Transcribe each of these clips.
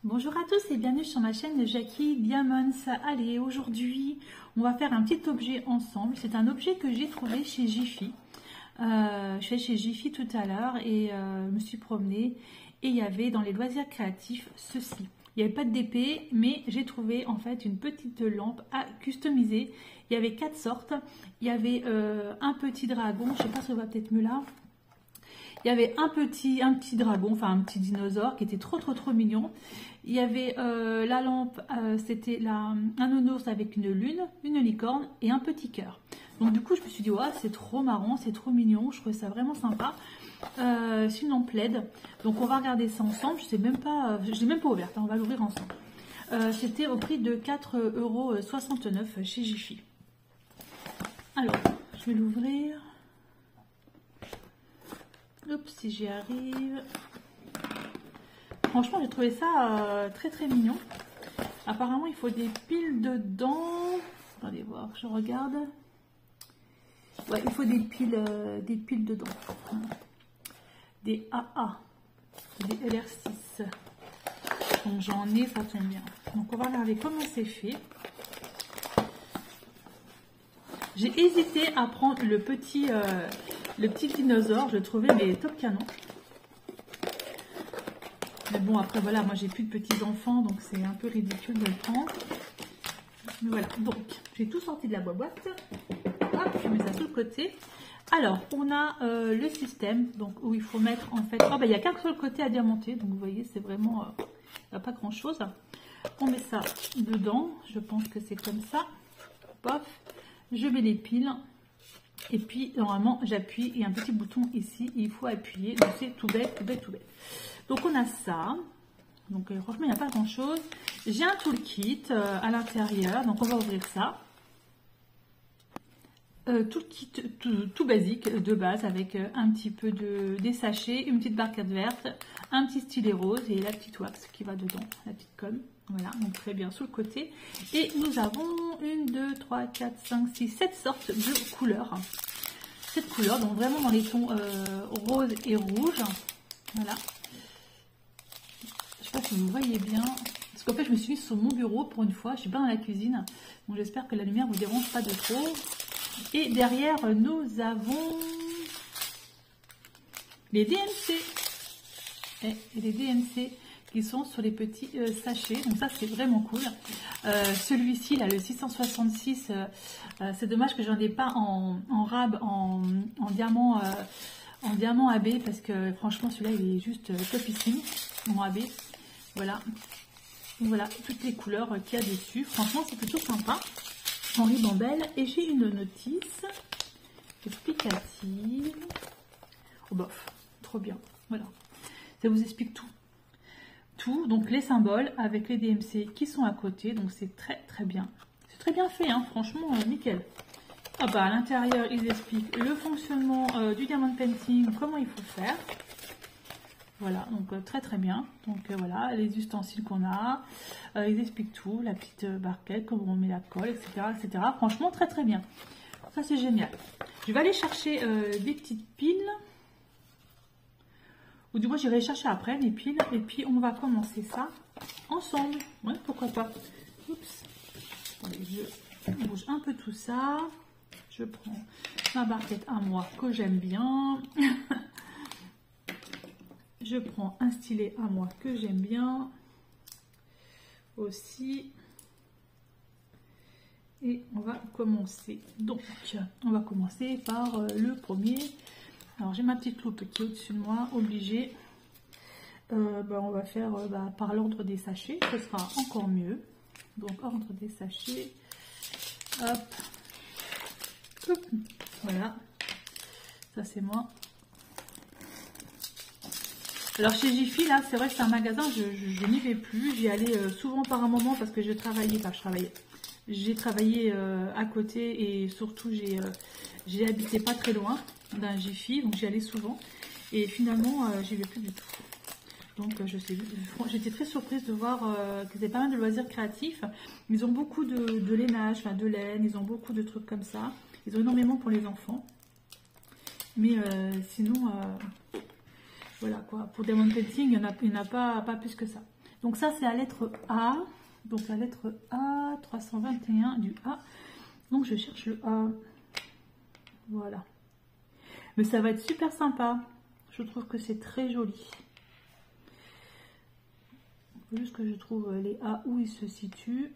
Bonjour à tous et bienvenue sur ma chaîne de Jackie Diamonds. Allez, aujourd'hui, on va faire un petit objet ensemble. C'est un objet que j'ai trouvé chez Jiffy. Je suis allée chez Jiffy tout à l'heure et je me suis promenée. Et il y avait dans les loisirs créatifs ceci. Il n'y avait pas de d'épée, mais j'ai trouvé en fait une petite lampe à customiser. Il y avait 4 sortes. Il y avait un petit dragon, je ne sais pas si on va peut-être mieux là. Il y avait un petit dragon, enfin un petit dinosaure qui était trop mignon. Il y avait la lampe, c'était un nounours avec une lune, une licorne et un petit cœur. Donc du coup je me suis dit ouais, c'est trop marrant, c'est trop mignon, je trouvais ça vraiment sympa. C'est une lampe LED, donc on va regarder ça ensemble. Je l'ai même pas ouverte, hein, on va l'ouvrir ensemble. C'était au prix de 4,69 € chez Jiffy. Alors je vais l'ouvrir. Oups, si j'y arrive. Franchement, j'ai trouvé ça très mignon. Apparemment, il faut des piles dedans. Attendez voir, je regarde. Ouais, il faut des piles dedans. Des AA, des LR6. Donc j'en ai, ça tombe bien. Donc on va regarder comment c'est fait. J'ai hésité à prendre le petit dinosaure, je le trouvais mais top canon. Mais bon, après voilà, moi j'ai plus de petits enfants, donc c'est un peu ridicule de le prendre. Mais voilà, donc j'ai tout sorti de la boîte. Hop, je mets ça sur le côté. Alors, on a le système, donc où il faut mettre en fait. Oh, bah, il n'y a qu'un seul côté à diamanter, donc vous voyez, c'est vraiment. Il n'y a pas grand chose. On met ça dedans, je pense que c'est comme ça. Pof, je mets les piles. Et puis, normalement, j'appuie. Il y a un petit bouton ici. Il faut appuyer. Donc, c'est tout bête. Donc, on a ça. Donc, franchement, il n'y a pas grand-chose. J'ai un toolkit à l'intérieur. Donc, on va ouvrir ça. Toolkit tout basique, de base, avec un petit peu des sachets, une petite barquette verte, un petit stylet rose et la petite wax qui va dedans, la petite colle. Voilà, donc très bien sur le côté. Et nous avons 1, 2, 3, 4, 5, 6, 7 sortes de couleurs. 7 couleurs, donc vraiment dans les tons rose et rouge. Voilà. Je sais pas si vous voyez bien. Parce qu'en fait, je me suis mise sur mon bureau pour une fois. Je suis pas dans la cuisine. Donc j'espère que la lumière ne vous dérange pas de trop. Et derrière, nous avons les DMC. Et les DMC qui sont sur les petits sachets. Donc ça, c'est vraiment cool. Celui-ci, là, le 666, c'est dommage que j'en ai pas en rab, en diamant AB, parce que franchement, celui-là, il est juste topissime en AB. Voilà. Donc voilà, toutes les couleurs qu'il y a dessus. Franchement, c'est plutôt sympa. En ribambelle. Et j'ai une notice explicative. Oh bof, trop bien. Voilà. Ça vous explique tout. Donc les symboles avec les DMC qui sont à côté, donc c'est très bien. C'est très bien fait, hein, franchement, nickel. Ah bah, à l'intérieur, ils expliquent le fonctionnement du diamond painting, comment il faut faire. Voilà, donc très bien. Donc voilà, les ustensiles qu'on a, ils expliquent tout, la petite barquette, comment on met la colle, etc. Franchement, très bien. Ça, c'est génial. Je vais aller chercher des petites piles. Ou du moins j'irai chercher après les piles et puis on va commencer ça ensemble. Ouais, pourquoi pas. Oups. Attendez, je bouge un peu tout ça. Je prends ma barquette à moi que j'aime bien. Je prends un stylet à moi que j'aime bien aussi. Et on va commencer. Donc, on va commencer par le premier. Alors j'ai ma petite loupe qui est au-dessus de moi, obligée. On va faire par l'ordre des sachets, ce sera encore mieux. Donc ordre des sachets. Hop. Hop. Voilà. Ça c'est moi. Alors chez Jiffy, là, c'est vrai que c'est un magasin, je n'y vais plus. J'y allais souvent par un moment parce que j'ai travaillé à côté et surtout j'ai habité pas très loin d'un Jiffy, donc j'y allais souvent et finalement j'y vais plus du tout. Donc j'étais très surprise de voir qu'ils avaient pas mal de loisirs créatifs. Ils ont beaucoup de lainage, enfin de laine, ils ont beaucoup de trucs comme ça. Ils ont énormément pour les enfants. Mais sinon, voilà quoi, pour Diamond Painting, il n'y en a pas plus que ça. Donc ça, c'est la lettre A. Donc la lettre A, 321 du A. Donc je cherche le A. Voilà. Mais ça va être super sympa. Je trouve que c'est très joli. Il faut juste que je trouve les A où ils se situent.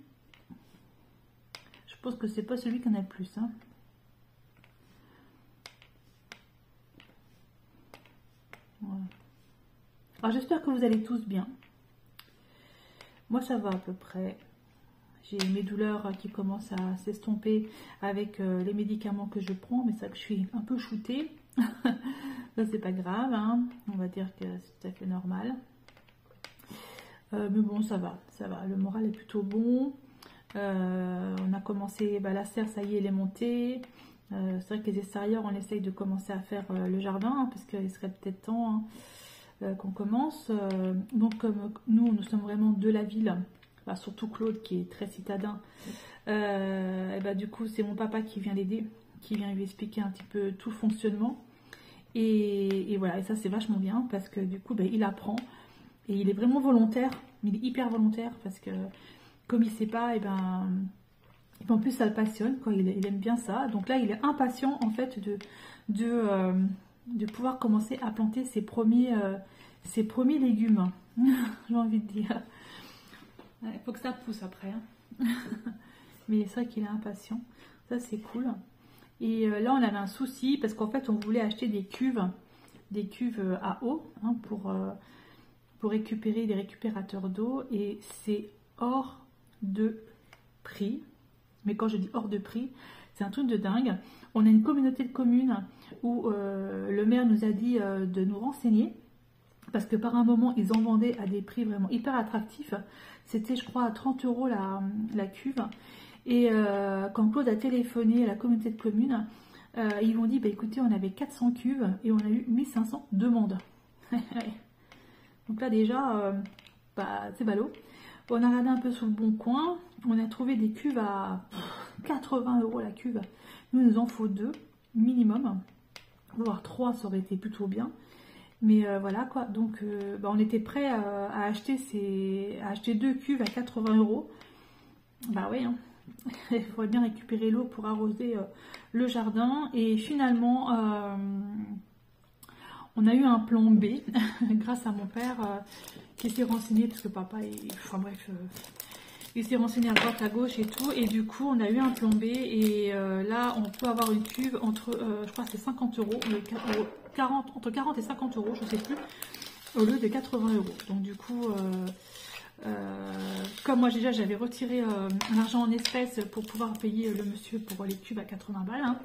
Je pense que c'est pas celui qui en a le plus. Hein. Voilà. Alors j'espère que vous allez tous bien. Moi ça va à peu près. J'ai mes douleurs qui commencent à s'estomper avec les médicaments que je prends, mais c'est que je suis un peu shootée. Ça c'est pas grave, hein. On va dire que c'est tout à fait normal. Mais bon, ça va, le moral est plutôt bon. On a commencé, la serre, ça y est, elle est montée. C'est vrai que les extérieurs, on essaye de commencer à faire le jardin, hein, parce qu'il serait peut-être temps qu'on commence. Donc comme nous sommes vraiment de la ville, surtout Claude qui est très citadin, du coup c'est mon papa qui vient l'aider, qui vient lui expliquer un petit peu tout le fonctionnement. Et voilà, et ça c'est vachement bien parce que du coup il apprend et il est vraiment volontaire, il est hyper volontaire parce que comme il sait pas, en plus ça le passionne, quoi, il aime bien ça. Donc là il est impatient en fait de pouvoir commencer à planter ses premiers légumes. J'ai envie de dire. Il faut que ça pousse après. Hein. Mais c'est vrai qu'il est impatient. Ça c'est cool. Et là on avait un souci parce qu'en fait on voulait acheter des cuves à eau, hein, pour récupérer des récupérateurs d'eau, et c'est hors de prix. Mais quand je dis hors de prix, c'est un truc de dingue. On a une communauté de communes où le maire nous a dit de nous renseigner, parce que par un moment ils en vendaient à des prix vraiment hyper attractifs. C'était je crois à 30 € la cuve. Et quand Claude a téléphoné à la communauté de communes, ils m'ont dit écoutez, on avait 400 cuves et on a eu 1500 demandes. Donc là déjà c'est ballot. On a regardé un peu sur le bon coin, on a trouvé des cuves à 80 € la cuve. Nous, nous en faut 2 minimum, voire 3, ça aurait été plutôt bien. Mais voilà quoi, donc on était prêt à acheter 2 cuves à 80 €. Bah oui, hein. Il faudrait bien récupérer l'eau pour arroser le jardin. Et finalement, on a eu un plan B grâce à mon père qui s'est renseigné, parce que papa, il s'est renseigné à droite, à gauche et tout. Et du coup, on a eu un plan B. Et là, on peut avoir une cuve entre, je crois que c'est 50 €, entre 40 et 50 €, je sais plus, au lieu de 80 €. Donc du coup, comme moi déjà j'avais retiré l'argent en espèces pour pouvoir payer le monsieur pour les cubes à 80 balles, hein,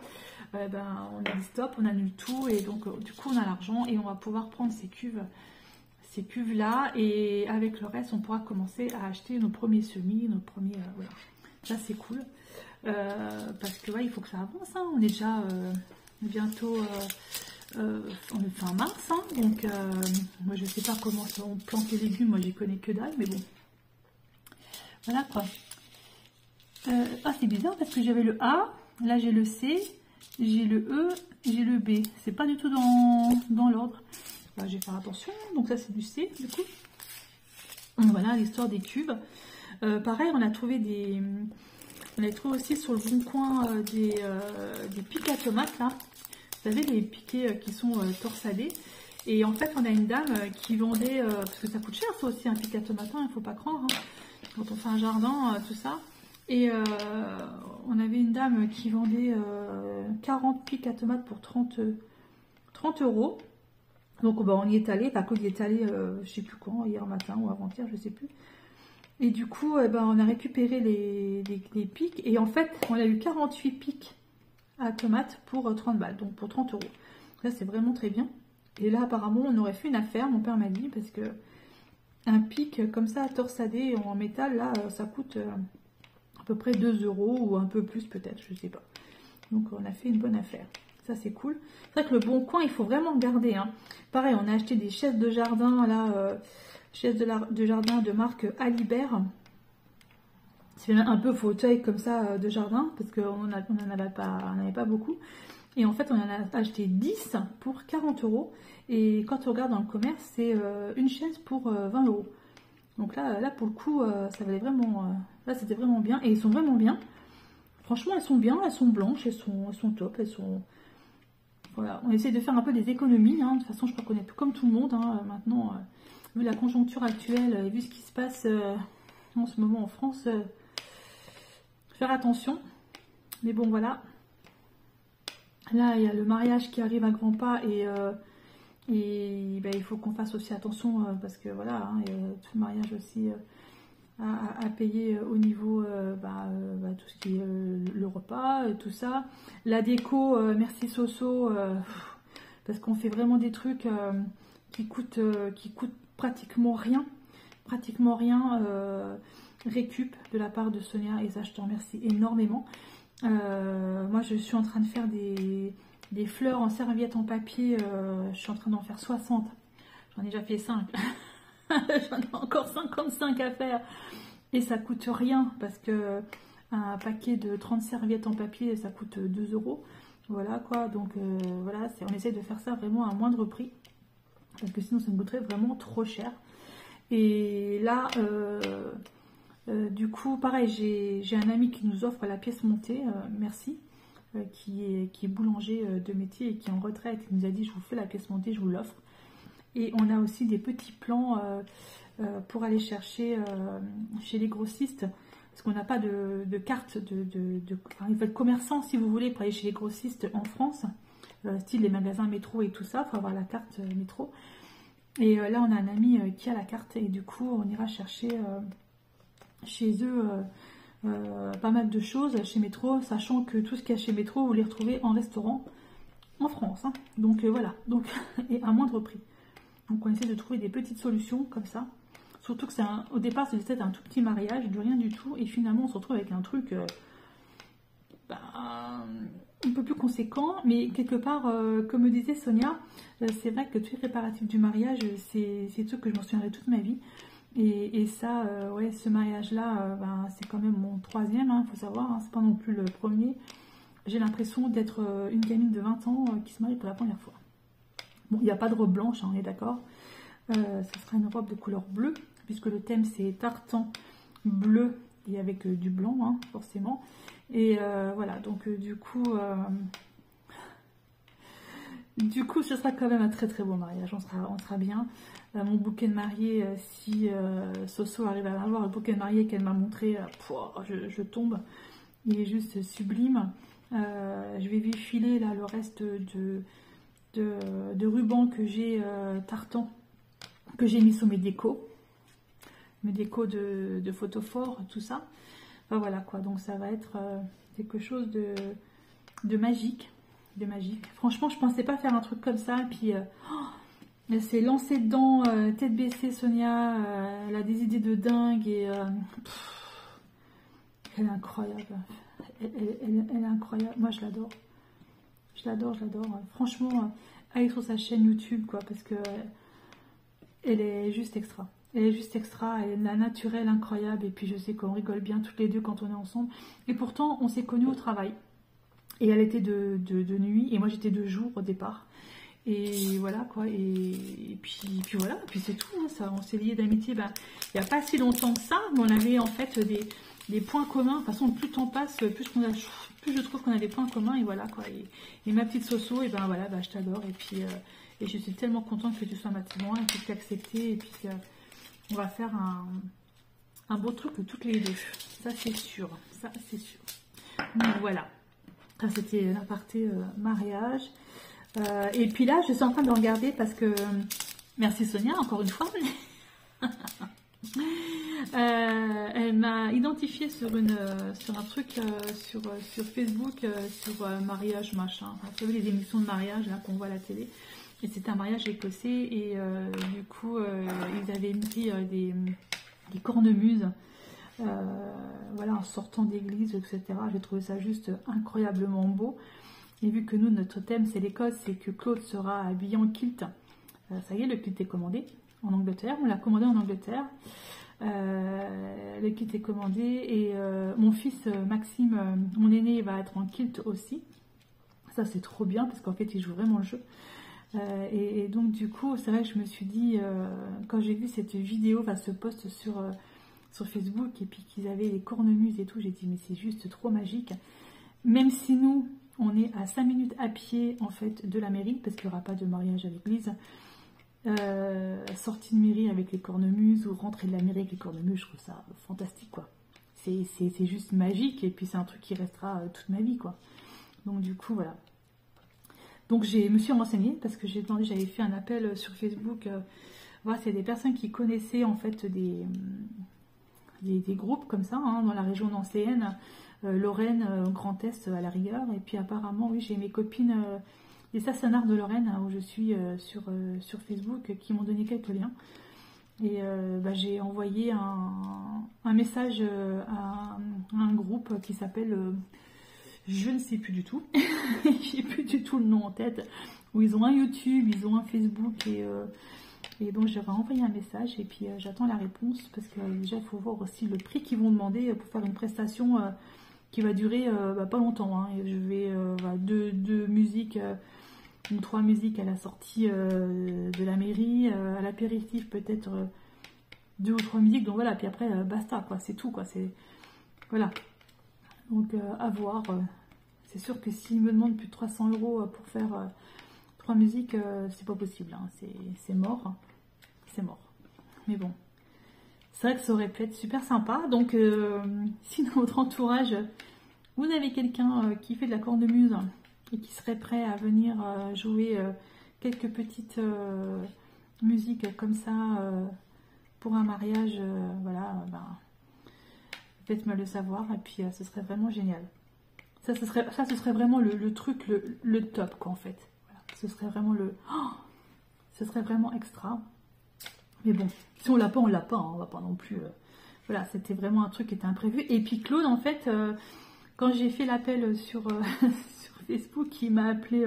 on a dit stop, on annule tout, et donc du coup on a l'argent et on va pouvoir prendre ces cuves là, et avec le reste on pourra commencer à acheter nos premiers semis, nos premiers voilà. Ça c'est cool, parce que ouais, il faut que ça avance, hein. On est déjà bientôt on est fin mars, hein, donc moi je sais pas comment on plante les légumes, moi j'y connais que dalle, mais bon, voilà quoi. C'est bizarre parce que j'avais le A, là j'ai le C, j'ai le E, j'ai le B, c'est pas du tout dans l'ordre. Là je vais faire attention. Donc ça c'est du C du coup. Donc, voilà l'histoire des cubes. Pareil, on a trouvé aussi sur le bon coin des pics à tomates là. Vous savez, les piquets qui sont torsadés. Et en fait, on a une dame qui vendait, parce que ça coûte cher, ça aussi, un pic à tomates, il ne faut pas croire, hein, quand on fait un jardin, tout ça. Et on avait une dame qui vendait 40 pics à tomates pour 30 €. Donc on y est allé, Claude y est allé, je ne sais plus quand, hier matin ou avant-hier, je ne sais plus. Et du coup, on a récupéré les pics. Et en fait, on a eu 48 pics à tomates pour 30 balles, donc pour 30 €. Là c'est vraiment très bien. Et là apparemment on aurait fait une affaire, mon père m'a dit, parce que un pic comme ça torsadé en métal, là ça coûte à peu près 2 € ou un peu plus peut-être, je sais pas. Donc on a fait une bonne affaire, ça c'est cool. C'est vrai que le bon coin il faut vraiment le garder, hein. Pareil, on a acheté des chaises de jardin là, chaises de jardin de marque Alibert. C'est un peu fauteuil comme ça de jardin, parce qu'on n'en avait pas beaucoup. Et en fait, on en a acheté 10 pour 40 €. Et quand on regarde dans le commerce, c'est une chaise pour 20 €. Donc là pour le coup, ça valait vraiment... là, c'était vraiment bien. Et ils sont vraiment bien. Franchement, elles sont bien. Elles sont blanches. Elles sont top. Elles sont... Voilà. On essaie de faire un peu des économies. Hein. De toute façon, je crois qu'on est comme tout le monde. Hein. Maintenant, vu la conjoncture actuelle et vu ce qui se passe en ce moment en France, faire attention. Mais bon, voilà. Là, il y a le mariage qui arrive à grands pas et ben, il faut qu'on fasse aussi attention parce que voilà, hein, il y a tout le mariage aussi à payer au niveau tout ce qui est le repas et tout ça. La déco, merci Soso, parce qu'on fait vraiment des trucs qui coûtent pratiquement rien. Récup de la part de Sonia et ça, je te remercie énormément. Moi, je suis en train de faire des fleurs en serviette en papier. Je suis en train d'en faire 60. J'en ai déjà fait 5. J'en ai encore 55 à faire. Et ça coûte rien parce que un paquet de 30 serviettes en papier, ça coûte 2 euros. Voilà quoi. Donc voilà, on essaie de faire ça vraiment à moindre prix. Parce que sinon, ça me coûterait vraiment trop cher. Et là... du coup, pareil, j'ai un ami qui nous offre la pièce montée, merci, qui est boulanger de métier et qui est en retraite. Il nous a dit, je vous fais la pièce montée, je vous l'offre. Et on a aussi des petits plans pour aller chercher chez les grossistes, parce qu'on n'a pas de carte enfin, il faut être commerçant si vous voulez pour aller chez les grossistes en France, style les magasins métro et tout ça, il faut avoir la carte métro. Et là, on a un ami qui a la carte et du coup, on ira chercher... chez eux pas mal de choses chez Métro, sachant que tout ce qu'il y a chez Métro, vous les retrouvez en restaurant en France. Hein. Donc voilà, donc, et à moindre prix. Donc on essaie de trouver des petites solutions comme ça. Surtout que au départ, c'était un tout petit mariage, du rien du tout. Et finalement, on se retrouve avec un truc un peu plus conséquent. Mais quelque part, comme me disait Sonia, c'est vrai que tous les préparatifs du mariage, c'est des trucs que je m'en souviendrai toute ma vie. Et ça, ouais, ce mariage-là, c'est quand même mon 3e, hein, faut savoir, hein, c'est pas non plus le premier. J'ai l'impression d'être une gamine de 20 ans qui se marie pour la première fois. Bon, il n'y a pas de robe blanche, hein, on est d'accord. Ça sera une robe de couleur bleue, puisque le thème c'est tartan bleu et avec du blanc, hein, forcément. Et voilà, donc du coup, ce sera quand même un très très beau mariage, on sera bien. Mon bouquet de mariée, si Soso arrive à avoir le bouquet de mariée qu'elle m'a montré, je tombe. Il est juste sublime. Je vais lui filer là le reste de ruban que j'ai tartan, que j'ai mis sur mes décos de photophore, tout ça. Enfin voilà quoi, donc ça va être quelque chose de magique. Franchement, je pensais pas faire un truc comme ça. Et puis, elle s'est lancée dedans, tête baissée, Sonia. Elle a des idées de dingue et elle est incroyable. Elle est incroyable. Moi, je l'adore. Je l'adore. Franchement, allez sur sa chaîne YouTube, quoi, parce que elle est juste extra. Elle est juste extra, elle est naturelle, incroyable. Et puis, je sais qu'on rigole bien toutes les deux quand on est ensemble. Et pourtant, on s'est connus au travail. Et elle était de nuit et moi j'étais de jour au départ. Et voilà quoi. Et puis voilà, puis c'est tout. Hein, ça, on s'est liés d'amitié. Il n'y a pas si longtemps que ça, mais on avait en fait des points communs. De toute façon, plus le temps passe, plus je trouve qu'on a des points communs. Et voilà quoi. Et ma petite Soso, et voilà, je t'adore. Et puis et je suis tellement contente que tu sois ma témoin et que tu aies accepté. Et puis on va faire un beau truc toutes les deux. Ça c'est sûr. Donc voilà. Ça, c'était l'aparté mariage. Et puis là, je suis en train de regarder parce que... merci Sonia, encore une fois. Elle m'a identifié sur un truc sur Facebook, sur mariage machin. Enfin, vous savez, les émissions de mariage là qu'on voit à la télé. Et c'était un mariage écossais. Et du coup, ils avaient mis des cornemuses. Voilà, en sortant d'église, etc. J'ai trouvé ça juste incroyablement beau. Et vu que nous, notre thème c'est l'Écosse, c'est que Claude sera habillé en kilt. Ça y est, le kilt est commandé en Angleterre. On l'a commandé en Angleterre. Le kilt est commandé. Et mon fils Maxime, mon aîné, va être en kilt aussi. Ça c'est trop bien parce qu'en fait il joue vraiment le jeu. Et donc du coup, c'est vrai que je me suis dit, quand j'ai vu cette vidéo, enfin ce post sur Facebook, et puis qu'ils avaient les cornemuses et tout, j'ai dit mais c'est juste trop magique. Même si nous, on est à 5 minutes à pied en fait de la mairie, parce qu'il n'y aura pas de mariage à l'église, sortie de mairie avec les cornemuses, ou rentrer de la mairie avec les cornemuses, je trouve ça fantastique quoi. C'est juste magique, et puis c'est un truc qui restera toute ma vie quoi. Donc du coup voilà. Donc je me suis renseignée, parce que j'avais fait un appel sur Facebook, voilà, c'est des personnes qui connaissaient en fait des groupes comme ça, hein, dans la région nancéenne, Lorraine, Grand Est à la rigueur, et puis apparemment, oui, j'ai mes copines des Sassenards de Lorraine, hein, où je suis sur Facebook, qui m'ont donné quelques liens, et j'ai envoyé un message à un groupe qui s'appelle, je ne sais plus du tout, j'ai plus du tout le nom en tête, où ils ont un YouTube, ils ont un Facebook, et donc j'aurais envoyé un message, et puis j'attends la réponse, parce que déjà il faut voir aussi le prix qu'ils vont demander pour faire une prestation qui va durer pas longtemps, hein. Et je vais deux musiques ou 3 musiques à la sortie de la mairie, à l'apéritif peut-être 2 ou 3 musiques, donc voilà, puis après basta quoi, c'est tout quoi, c'est voilà. Donc à voir, c'est sûr que s'ils me demandent plus de 300 € pour faire 3 musiques, c'est pas possible, hein. C'est mort, c'est mort. Mais bon, c'est vrai que ça aurait pu être super sympa. Donc si dans votre entourage, vous avez quelqu'un qui fait de la cornemuse et qui serait prêt à venir jouer quelques petites musiques comme ça pour un mariage, voilà, faites-moi le savoir, et puis ce serait vraiment génial. Ça, ce serait vraiment le truc, le top quoi en fait. Voilà. Ce serait vraiment ce serait vraiment extra. Mais bon, si on l'a pas, on l'a pas, hein. On va pas non plus. Voilà, c'était vraiment un truc qui était imprévu. Et puis Claude, en fait, quand j'ai fait l'appel sur Facebook, il m'a appelé,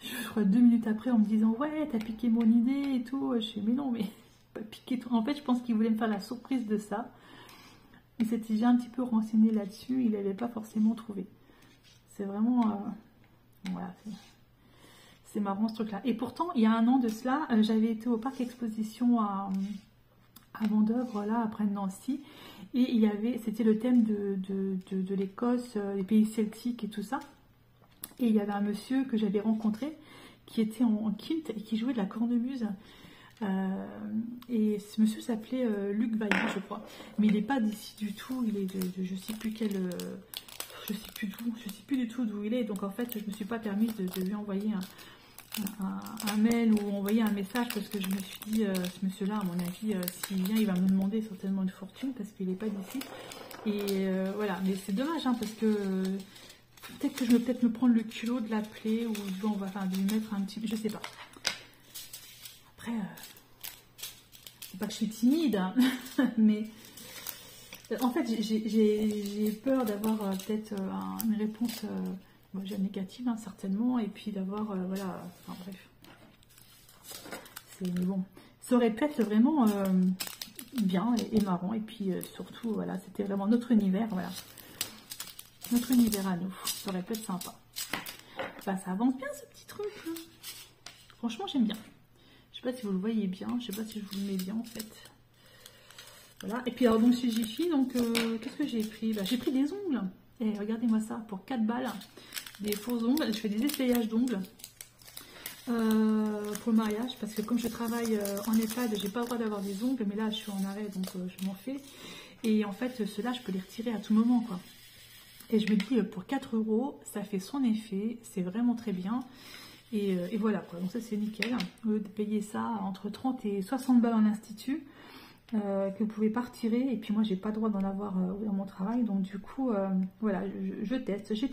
je crois 2 minutes après, en me disant ouais, t'as piqué mon idée et tout. Je suis mais non, mais pas piqué tout. En fait, je pense qu'il voulait me faire la surprise de ça. Il s'était déjà un petit peu renseigné là-dessus. Il n'avait pas forcément trouvé. C'est vraiment, voilà. C'est marrant ce truc-là. Et pourtant, il y a un an de cela, j'avais été au parc exposition à Vendeuvre, là, après Nancy. Et il y avait, c'était le thème de l'Écosse, les pays celtiques et tout ça. Et il y avait un monsieur que j'avais rencontré qui était en kilt et qui jouait de la cornemuse. Et ce monsieur s'appelait Luc Vaillant, je crois. Mais il n'est pas d'ici du tout. Il est de je sais plus quel... je sais plus du tout d'où il est. Donc en fait, je me suis pas permise de lui envoyer un mail ou envoyer un message, parce que je me suis dit, ce monsieur-là, à mon avis, s'il vient, il va me demander certainement une fortune, parce qu'il n'est pas d'ici. Et voilà, mais c'est dommage, hein, parce que peut-être que je vais peut-être me prendre le culot de l'appeler, ou de lui mettre un petit... Je sais pas. Après, c'est pas que je suis timide, hein, mais en fait, j'ai peur d'avoir peut-être une réponse... déjà négative, hein, certainement, et puis d'avoir, voilà, enfin bref. Mais bon, ça aurait pu être vraiment bien et marrant, et puis surtout, voilà, c'était vraiment notre univers, voilà. Notre univers à nous, ça aurait pu être sympa. Enfin, ça avance bien ce petit truc, hein. Franchement, j'aime bien. Je sais pas si vous le voyez bien, je sais pas si je vous le mets bien en fait. Voilà, et puis alors donc chez Jiffy, donc qu'est-ce que j'ai pris? J'ai pris des ongles. Et regardez-moi ça, pour 4 balles, des faux ongles. Je fais des essayages d'ongles pour le mariage, parce que comme je travaille en EHPAD, j'ai pas le droit d'avoir des ongles, mais là je suis en arrêt, donc je m'en fais. Et en fait, ceux-là, je peux les retirer à tout moment, quoi. Et je me dis, pour 4 €, ça fait son effet, c'est vraiment très bien. Et voilà, quoi. Donc ça, c'est nickel. Au lieu de payer ça entre 30 et 60 balles en institut, que vous pouvez pas retirer, et puis moi j'ai pas le droit d'en avoir dans mon travail, donc du coup voilà, je teste. J'ai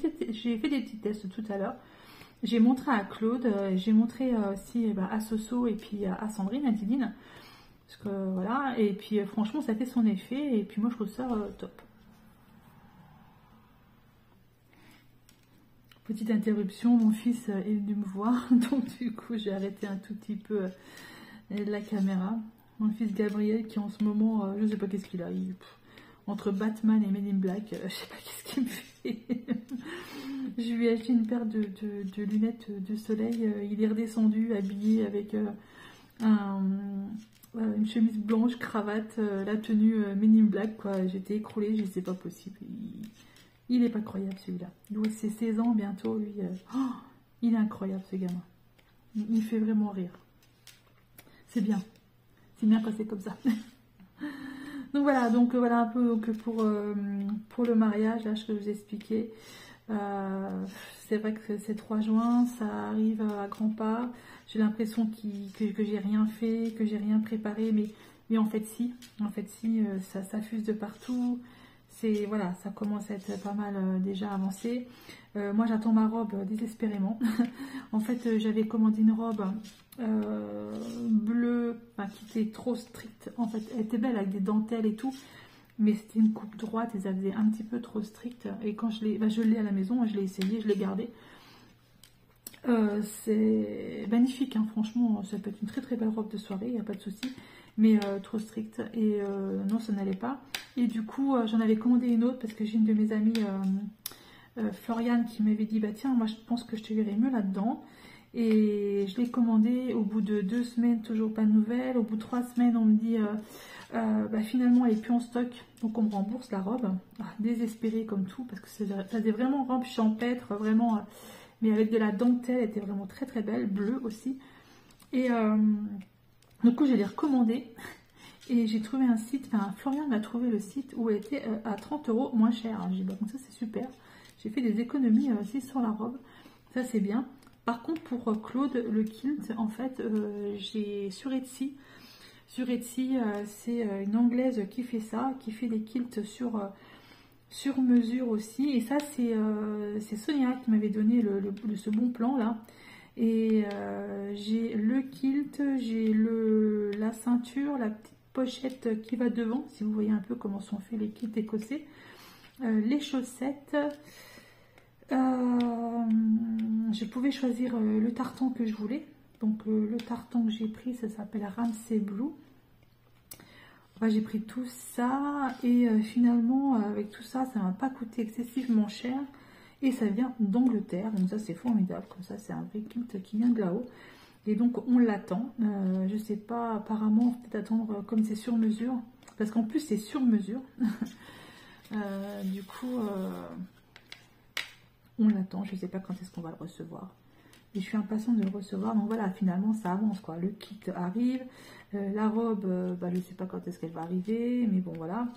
fait des petits tests tout à l'heure, j'ai montré à Claude, j'ai montré aussi à Soso, et puis à Sandrine, à Didine, parce que voilà, et puis franchement ça fait son effet, et puis moi je trouve ça top. Petite interruption, mon fils est venu me voir, donc du coup j'ai arrêté un tout petit peu la caméra. Mon fils Gabriel qui en ce moment, je sais pas qu'est-ce qu'il a, entre Batman et Men in Black, je sais pas qu'est-ce qui me fait. Je lui ai acheté une paire de lunettes de soleil, il est redescendu habillé avec une chemise blanche, cravate, la tenue Men in Black, quoi. J'étais écroulée, je dis c'est pas possible. Il est pas croyable celui-là. Lui, c'est 16 ans bientôt, lui. Il est incroyable ce gamin. Il fait vraiment rire. C'est bien. C'est bien quand c'est comme ça. Donc voilà, voilà un peu donc, pour le mariage, là, ce que je vous ai expliqué. C'est vrai que c'est 3 juin, ça arrive à grands pas. J'ai l'impression que j'ai rien fait, que j'ai rien préparé, mais en fait si, ça fuse de partout. Voilà, ça commence à être pas mal déjà avancé. Moi j'attends ma robe désespérément. En fait j'avais commandé une robe bleue, enfin, qui était trop stricte. En fait elle était belle avec des dentelles et tout, mais c'était une coupe droite et ça faisait un petit peu trop stricte. Et quand je l'ai à la maison, je l'ai essayé, je l'ai gardé. C'est magnifique, hein, franchement, ça peut être une très très belle robe de soirée, il n'y a pas de souci, mais trop stricte, et non, ça n'allait pas. Et du coup, j'en avais commandé une autre parce que j'ai une de mes amies, Floriane, qui m'avait dit, bah tiens, moi je pense que je te verrai mieux là-dedans. Et je l'ai commandé, au bout de 2 semaines, toujours pas de nouvelles. Au bout de 3 semaines, on me dit, bah, finalement, elle n'est plus en stock, donc on me rembourse la robe. Désespérée comme tout, parce que ça faisait vraiment robe champêtre, vraiment, mais avec de la dentelle, elle était vraiment très très belle, bleue aussi. Et du coup, je l'ai recommandé, et j'ai trouvé un site, enfin, Florian m'a trouvé le site où elle était à 30 € moins cher. J'ai dit, bah, comme ça, c'est super. J'ai fait des économies aussi sur la robe, ça c'est bien. Par contre, pour Claude, le kilt, en fait, j'ai sur Etsy, c'est une Anglaise qui fait ça, qui fait des kilts sur mesure aussi. Et ça, c'est Sonia qui m'avait donné ce bon plan là. Et j'ai le kilt, j'ai la ceinture, la petite pochette qui va devant, si vous voyez un peu comment sont faits les kilts écossais. Les chaussettes. Je pouvais choisir le tartan que je voulais. Donc le tartan que j'ai pris, ça s'appelle Ramsey Blue. Enfin, j'ai pris tout ça et finalement avec tout ça, ça m'a pas coûté excessivement cher et ça vient d'Angleterre. Donc ça c'est formidable, comme ça c'est un vrai kilt qui vient de là-haut. Et donc on l'attend. Je sais pas, apparemment peut-être attendre comme c'est sur mesure, parce qu'en plus c'est sur mesure. Du coup on l'attend, je ne sais pas quand est-ce qu'on va le recevoir. Et je suis impatiente de le recevoir. Donc voilà, finalement, ça avance, quoi. Le kit arrive. La robe, bah, je ne sais pas quand est-ce qu'elle va arriver. Mais bon, voilà.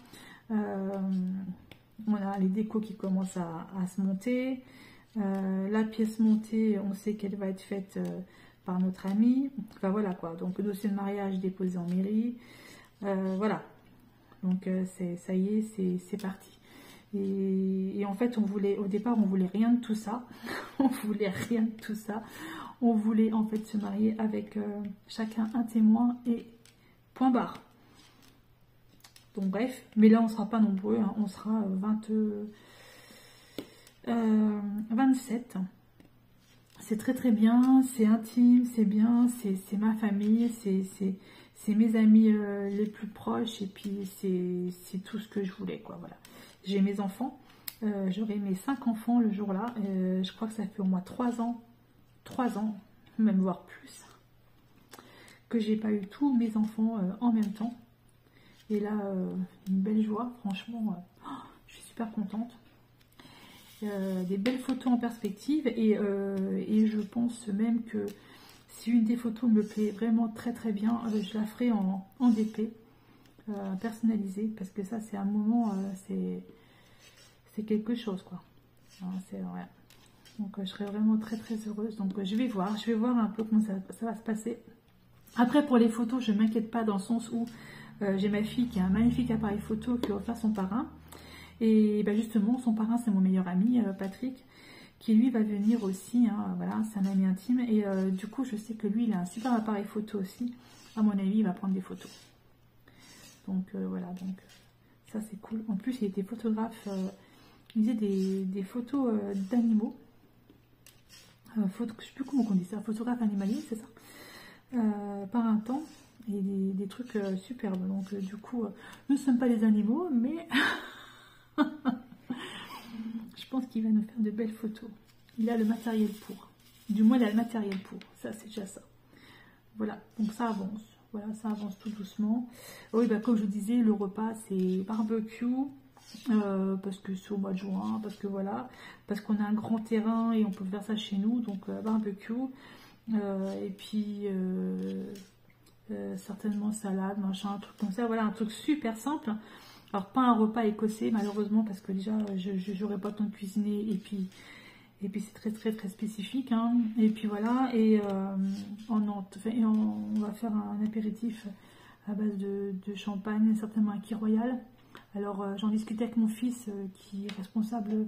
Voilà, les décos qui commencent à se monter. La pièce montée, on sait qu'elle va être faite par notre amie. Enfin, voilà, quoi. Donc, le dossier de mariage déposé en mairie. Voilà. Donc, ça y est, c'est parti. Et en fait, au départ, on voulait rien de tout ça. On voulait rien de tout ça. On voulait en fait se marier avec chacun un témoin et point barre. Donc bref, mais là on sera pas nombreux, hein. On sera 27. C'est très très bien, c'est intime, c'est bien, c'est ma famille, c'est mes amis les plus proches, et puis c'est tout ce que je voulais, quoi, voilà. J'ai mes enfants, j'aurai mes 5 enfants le jour-là, je crois que ça fait au moins 3 ans, même voire plus, que j'ai pas eu tous mes enfants en même temps. Et là, une belle joie, franchement, je suis super contente. Des belles photos en perspective, et je pense même que si une des photos me plaît vraiment très très bien, je la ferai en DP, personnalisée, parce que ça c'est un moment, c'est quelque chose, quoi. C'est vrai. Donc je serai vraiment très très heureuse. Donc je vais voir un peu comment ça va se passer. Après, pour les photos, je ne m'inquiète pas, dans le sens où j'ai ma fille qui a un magnifique appareil photo qui a offert son parrain. Et ben justement, son parrain, c'est mon meilleur ami, Patrick, qui lui va venir aussi, hein, voilà, c'est un ami intime. Et du coup, je sais que lui, il a un super appareil photo aussi. À mon avis, il va prendre des photos. Donc voilà, donc ça c'est cool. En plus, il était photographe, il faisait des photos d'animaux. Je ne sais plus comment on dit ça, photographe animalier, c'est ça. par un temps et des trucs superbes. Donc du coup, nous ne sommes pas des animaux, mais je pense qu'il va nous faire de belles photos. Il a le matériel pour. Du moins, il a le matériel pour. Ça, c'est déjà ça. Voilà, donc ça avance. Voilà, ça avance tout doucement. Oui, bah, comme je vous disais, le repas, c'est barbecue. Parce que c'est au mois de juin, parce que voilà, parce qu'on a un grand terrain et on peut faire ça chez nous, donc barbecue, et puis certainement salade, machin, un truc comme ça, voilà, un truc super simple. Alors pas un repas écossais malheureusement, parce que déjà je n'aurais pas le temps de cuisiner, et puis c'est très spécifique, hein. Et puis voilà, et on va faire un apéritif à base de champagne, certainement un Kir Royal. Alors j'en discutais avec mon fils qui est responsable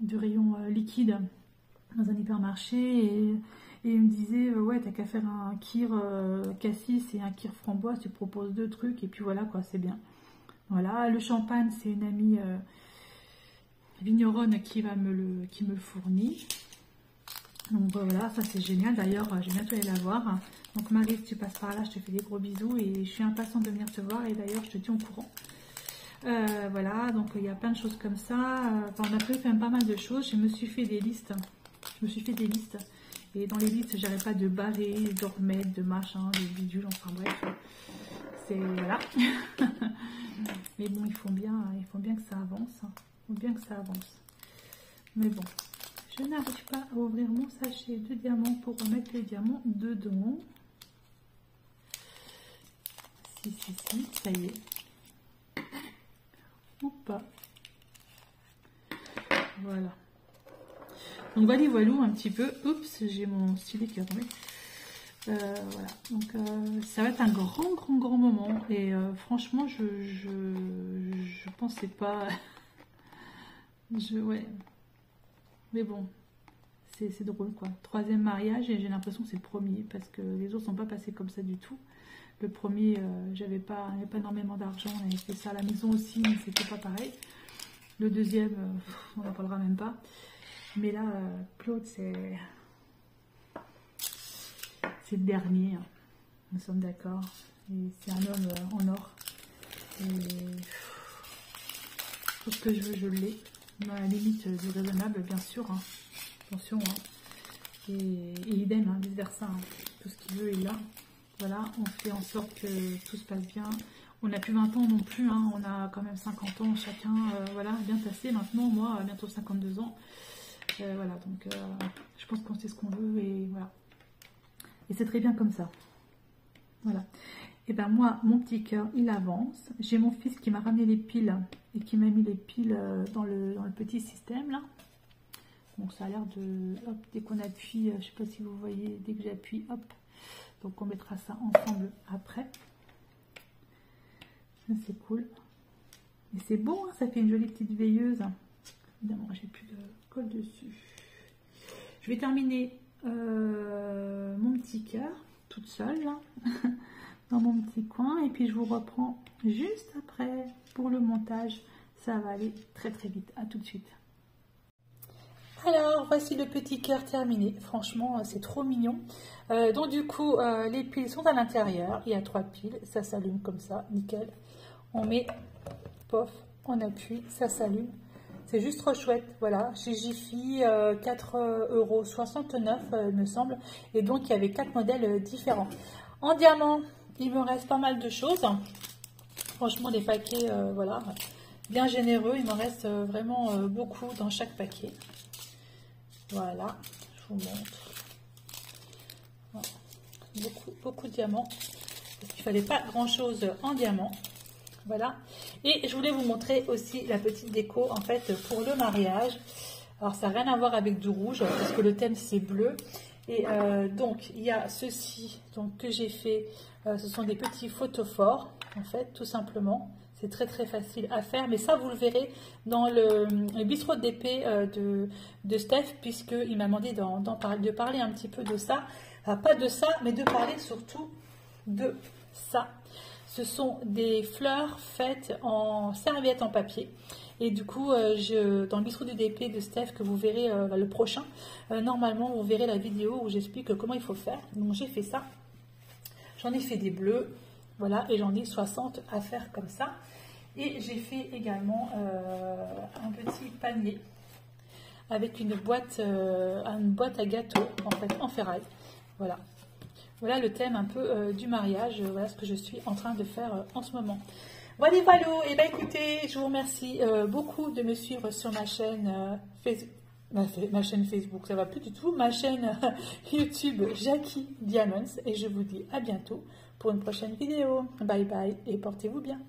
du rayon liquide dans un hypermarché, et il me disait ouais, t'as qu'à faire un Kir cassis et un Kir framboise, tu proposes 2 trucs et puis voilà quoi, c'est bien. Voilà, le champagne c'est une amie vigneronne qui me fournit. Donc voilà, ça c'est génial. D'ailleurs, je vais bientôt aller la voir. Donc Marie, si tu passes par là, je te fais des gros bisous et je suis impatiente de venir te voir, et d'ailleurs je te tiens au courant. Voilà, donc il y a plein de choses comme ça. Enfin, on a prévu quand même pas mal de choses. Je me suis fait des listes. Et dans les listes, j'arrête pas de barrer, de remettre, de machin, de bidules, enfin bref. C'est voilà. Mais bon, il faut bien que ça avance. Il faut bien que ça avance. Mais bon, je n'arrive pas à ouvrir mon sachet de diamants pour remettre les diamants dedans. Si, ça y est. Ou pas. Voilà. Donc voilà un petit peu. Oups, j'ai mon stylet qui est tombé. Voilà. Donc ça va être un grand moment. Et franchement, je pensais pas. Ouais. Mais bon, c'est drôle quoi. 3e mariage, et j'ai l'impression que c'est le premier, parce que les autres sont pas passés comme ça du tout. Le premier, j'avais pas énormément d'argent, on avait fait ça à la maison aussi, mais c'était pas pareil. Le deuxième, on n'en parlera même pas. Mais là, Claude, c'est le dernier, hein. Nous sommes d'accord. Et c'est un homme en or. Et tout ce que je veux, je l'ai. Dans la limite du raisonnable, bien sûr. Hein. Attention. Hein. Et idem, hein, vice versa. Hein. Tout ce qu'il veut est là. Voilà, on fait en sorte que tout se passe bien. On n'a plus 20 ans non plus, hein. On a quand même 50 ans chacun. Voilà, bien tassé maintenant. Moi, bientôt 52 ans. Voilà, donc je pense qu'on sait ce qu'on veut, et voilà. Et c'est très bien comme ça. Voilà. Et ben moi, mon petit cœur, il avance. J'ai mon fils qui m'a ramené les piles et qui m'a mis les piles dans le petit système là. Donc ça a l'air de... Hop, dès qu'on appuie, je sais pas si vous voyez, dès que j'appuie, hop. Donc on mettra ça ensemble après. C'est cool. Et c'est beau, hein, ça fait une jolie petite veilleuse. Évidemment, j'ai plus de colle dessus. Je vais terminer mon petit cœur toute seule là, dans mon petit coin, et puis je vous reprends juste après pour le montage. Ça va aller très vite. À tout de suite. Alors voici le petit cœur terminé. Franchement, c'est trop mignon. Donc du coup, les piles sont à l'intérieur. Il y a 3 piles, ça s'allume comme ça, nickel. On met, pof, on appuie, ça s'allume. C'est juste trop chouette, voilà, chez Jiffy, 4,69 €, il me semble, et donc il y avait 4 modèles différents. En diamant, il me reste pas mal de choses, franchement des paquets, voilà, bien généreux, il me reste vraiment beaucoup dans chaque paquet. Voilà, je vous montre, voilà. Beaucoup de diamants, parce qu'il fallait pas grand chose en diamant. Voilà, et je voulais vous montrer aussi la petite déco en fait pour le mariage. Alors ça n'a rien à voir avec du rouge parce que le thème c'est bleu, et donc il y a ceci donc que j'ai fait, ce sont des petits photophores en fait, tout simplement. C'est très facile à faire, mais ça vous le verrez dans le bistrot d'épée de Steph, puisqu'il m'a demandé de parler un petit peu de ça. Alors, pas de ça, mais de parler surtout de ça. Ce sont des fleurs faites en serviette en papier. Et du coup, dans le bistrot du DP de Steph, que vous verrez le prochain, normalement, vous verrez la vidéo où j'explique comment il faut faire. Donc, j'ai fait ça. J'en ai fait des bleus, voilà, et j'en ai 60 à faire comme ça. Et j'ai fait également un petit panier avec une boîte à gâteaux, en fait, en ferraille. Voilà. Voilà le thème un peu du mariage. Voilà ce que je suis en train de faire en ce moment. Voilà, voilà. Et bien écoutez, je vous remercie beaucoup de me suivre sur ma chaîne Facebook. Ma chaîne Facebook, ça va plus du tout. Ma chaîne YouTube, Jackie Diamonds. Et je vous dis à bientôt pour une prochaine vidéo. Bye bye et portez-vous bien.